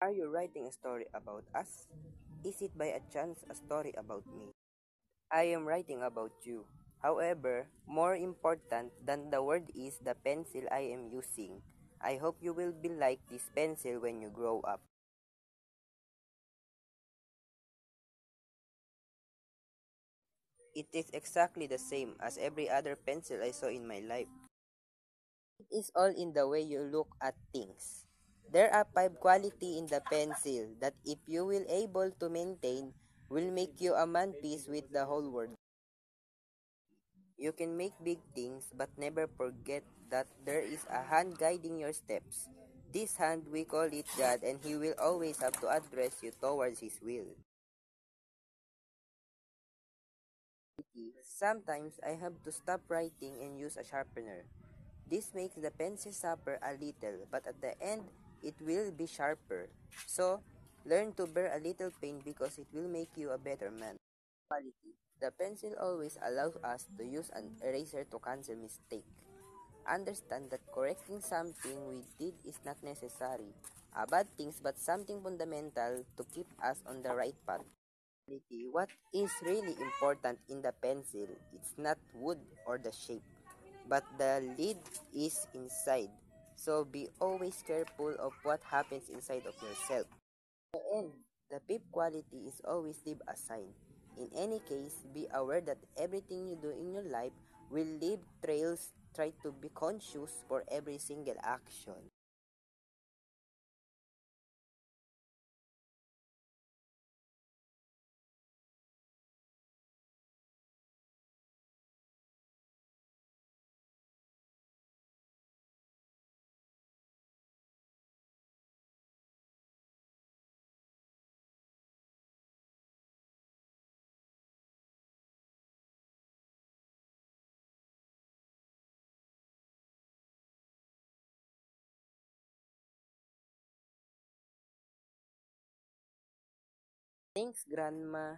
Are you writing a story about us? Is it by a chance a story about me? I am writing about you. However, more important than the word is the pencil I am using. I hope you will be like this pencil when you grow up. It is exactly the same as every other pencil I saw in my life. It is all in the way you look at things. There are five quality in the pencil that if you will able to maintain will make you a man piece with the whole world. You can make big things but never forget that there is a hand guiding your steps. This hand we call it God and he will always have to address you towards his will. Sometimes I have to stop writing and use a sharpener. This makes the pencil sharper a little, but at the end, it will be sharper. So, learn to bear a little pain because it will make you a better man. Quality. The pencil always allows us to use an eraser to cancel mistake. Understand that correcting something we did is not necessary, a bad things but something fundamental to keep us on the right path. What is really important in the pencil, it's not wood or the shape, but the lid is inside. So be always careful of what happens inside of yourself. And the fifth quality is always leave a sign. In any case, be aware that everything you do in your life will leave trails. Try to be conscious for every single action. Thanks, Grandma.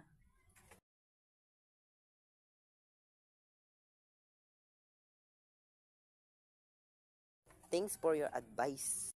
Thanks for your advice.